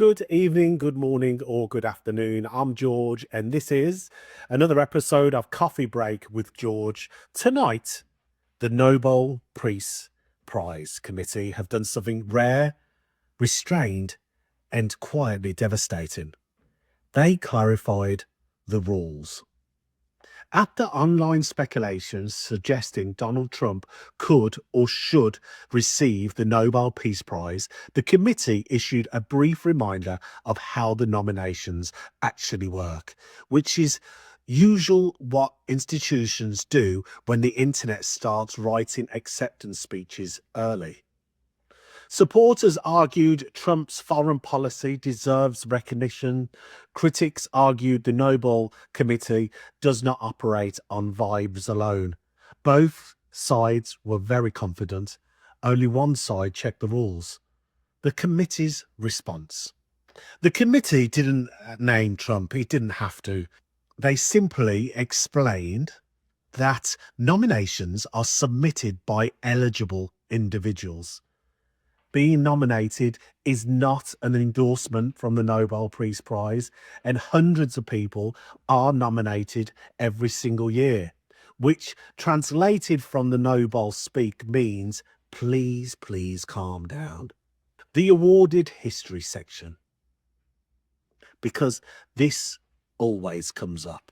Good evening, good morning, or good afternoon. I'm George, and this is another episode of Coffee Break with George. Tonight, the Nobel Peace Prize Committee have done something rare, restrained, and quietly devastating. They clarified the rules. After online speculations suggesting Donald Trump could or should receive the Nobel Peace Prize, the committee issued a brief reminder of how the nominations actually work, which is usual what institutions do when the internet starts writing acceptance speeches early. Supporters argued Trump's foreign policy deserves recognition. Critics argued the Nobel Committee does not operate on vibes alone. Both sides were very confident. Only one side checked the rules. The committee's response. The committee didn't name Trump. He didn't have to. They simply explained that nominations are submitted by eligible individuals. Being nominated is not an endorsement from the Nobel Peace Prize, and hundreds of people are nominated every single year, which translated from the Nobel speak means, please, please calm down. The awarded history section, because this always comes up.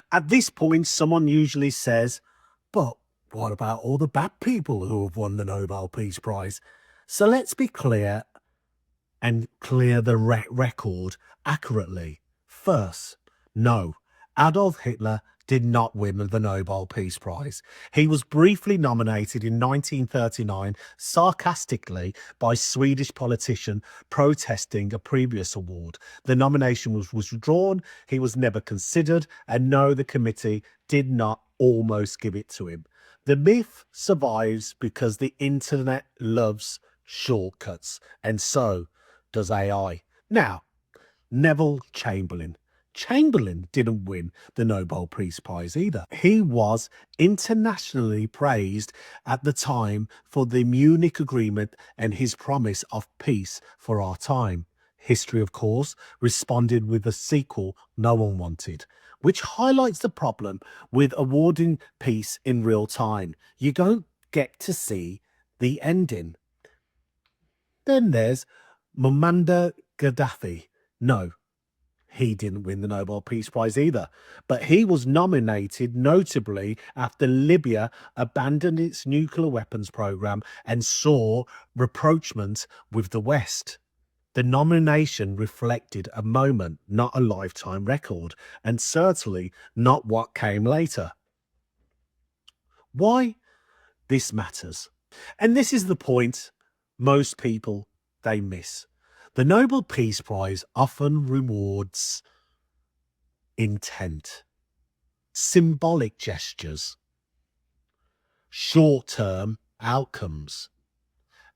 At this point, someone usually says, but what about all the bad people who have won the Nobel Peace Prize? So let's be clear and clear the record accurately. First, no, Adolf Hitler did not win the Nobel Peace Prize. He was briefly nominated in 1939 sarcastically by Swedish politician protesting a previous award. The nomination was withdrawn, he was never considered, and no, the committee did not almost give it to him. The myth survives because the internet loves shortcuts, and so does AI. Now, Neville Chamberlain. Chamberlain didn't win the Nobel Peace Prize either. He was internationally praised at the time for the Munich Agreement and his promise of peace for our time. History, of course, responded with a sequel no one wanted, which highlights the problem with awarding peace in real time. You don't get to see the ending. Then there's Muammar Gaddafi. No, he didn't win the Nobel Peace Prize either, but he was nominated notably after Libya abandoned its nuclear weapons program and saw rapprochement with the West. The nomination reflected a moment, not a lifetime record, and certainly not what came later. Why this matters. And this is the point most people they miss. The Nobel Peace Prize often rewards intent, symbolic gestures, short-term outcomes,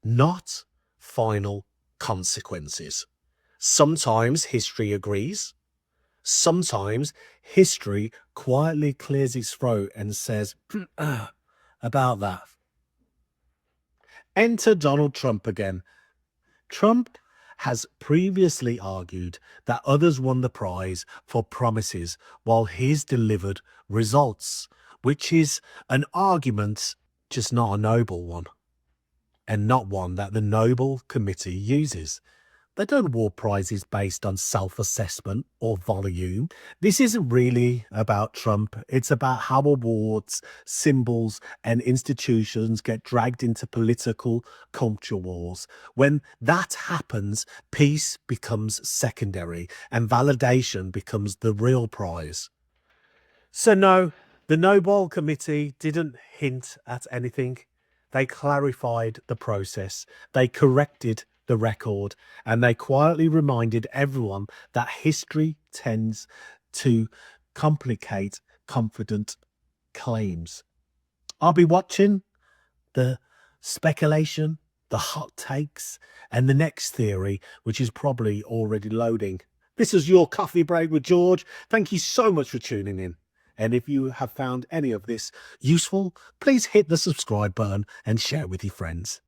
not final consequences. Sometimes history agrees. Sometimes history quietly clears its throat and says, about that. Enter Donald Trump again. Trump has previously argued that others won the prize for promises while he's delivered results, which is an argument, just not a noble one, and not one that the Nobel Committee uses. They don't award prizes based on self-assessment or volume. This isn't really about Trump. It's about how awards, symbols, and institutions get dragged into political culture wars. When that happens, peace becomes secondary and validation becomes the real prize. So no, the Nobel Committee didn't hint at anything. They clarified the process. They corrected the record, and they quietly reminded everyone that history tends to complicate confident claims. I'll be watching the speculation, the hot takes, and the next theory, which is probably already loading. This is your Coffee Break with George. Thank you so much for tuning in. And if you have found any of this useful, please hit the subscribe button and share it with your friends.